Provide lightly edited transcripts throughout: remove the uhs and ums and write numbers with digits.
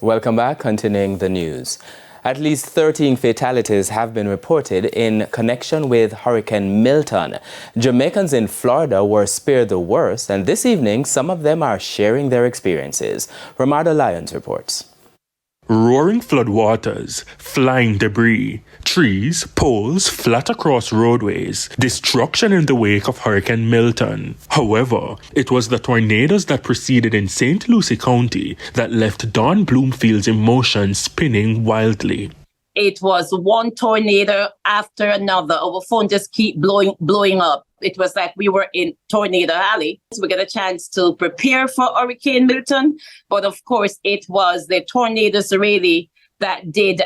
Welcome back. Continuing the news. At least 13 fatalities have been reported in connection with Hurricane Milton. Jamaicans in Florida were spared the worst, and this evening some of them are sharing their experiences. Ramada Lyons reports. Roaring floodwaters, flying debris, trees, poles flat across roadways, destruction in the wake of Hurricane Milton. However, it was the tornadoes that proceeded in St. Lucie County that left Don Bloomfield's emotions spinning wildly. It was one tornado after another. Our phone just keep blowing up. It was like we were in Tornado Alley. So we got a chance to prepare for Hurricane Milton. But of course, it was the tornadoes really that did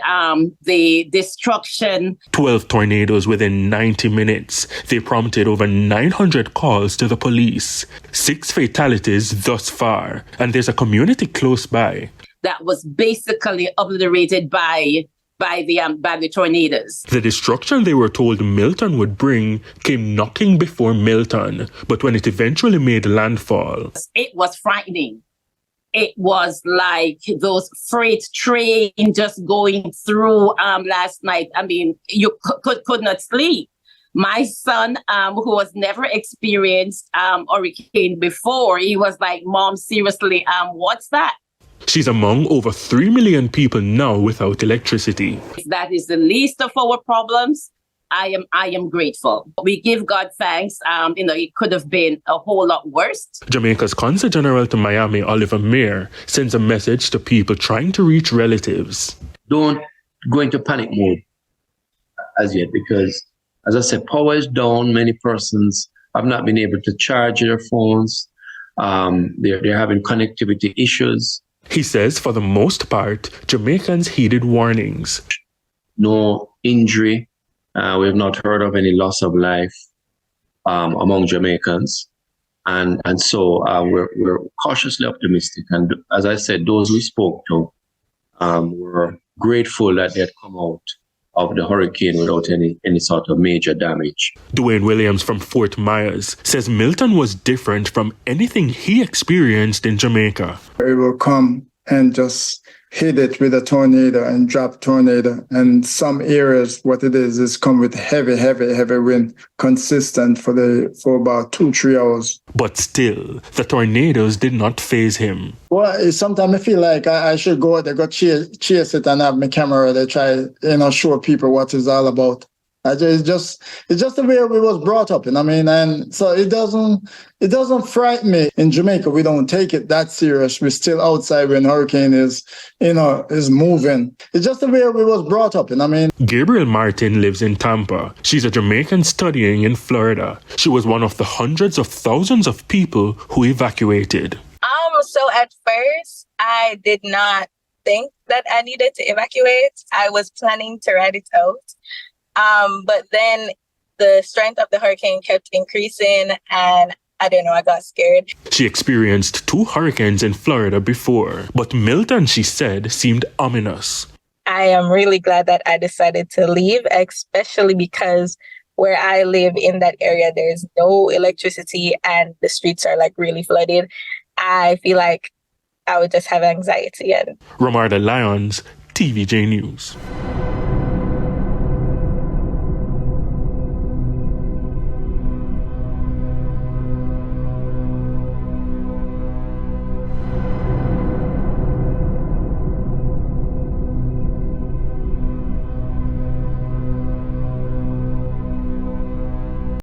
the destruction. 12 tornadoes within 90 minutes. They prompted over 900 calls to the police. 6 fatalities thus far. And there's a community close by that was basically obliterated by the tornadoes. The destruction they were told Milton would bring came knocking before Milton, but when it eventually made landfall, it was frightening. It was like those freight trains just going through last night. I mean, you could not sleep. My son, who has never experienced hurricane before, he was like, "Mom, seriously, what's that?" She's among over 3 million people now without electricity. That is the least of our problems. I am grateful. We give God thanks. It could have been a whole lot worse. Jamaica's Consul General to Miami, Oliver Mayer, sends a message to people trying to reach relatives. Don't go into panic mode as yet, because, as I said, power is down. Many persons have not been able to charge their phones. They're having connectivity issues. He says, for the most part, Jamaicans heeded warnings. No injury. We have not heard of any loss of life among Jamaicans. And so we're cautiously optimistic. And as I said, those we spoke to were grateful that they had come out of the hurricane without any sort of major damage. Dwayne Williams from Fort Myers says Milton was different from anything he experienced in Jamaica. It will come and just hit it with a tornado and drop tornado. And some areas, what it is come with heavy wind, consistent for about 2-3 hours. But still, the tornadoes did not faze him. Well, sometimes I feel like I should go out there, go chase it and have my camera to try, show people what it's all about. It's just the way we was brought up, and so it doesn't frighten me. In Jamaica, we don't take it that serious. We're still outside when hurricane is moving. It's just the way we was brought up, Gabriel Martin lives in Tampa. She's a Jamaican studying in Florida. She was one of the hundreds of thousands of people who evacuated. So at first, I did not think that I needed to evacuate. I was planning to ride it out. But then the strength of the hurricane kept increasing, and I don't know, I got scared. She experienced 2 hurricanes in Florida before, but Milton, she said, seemed ominous. I am really glad that I decided to leave, especially because where I live in that area, there's no electricity and the streets are like really flooded. I feel like I would just have anxiety. Ramada Lyons, TVJ News.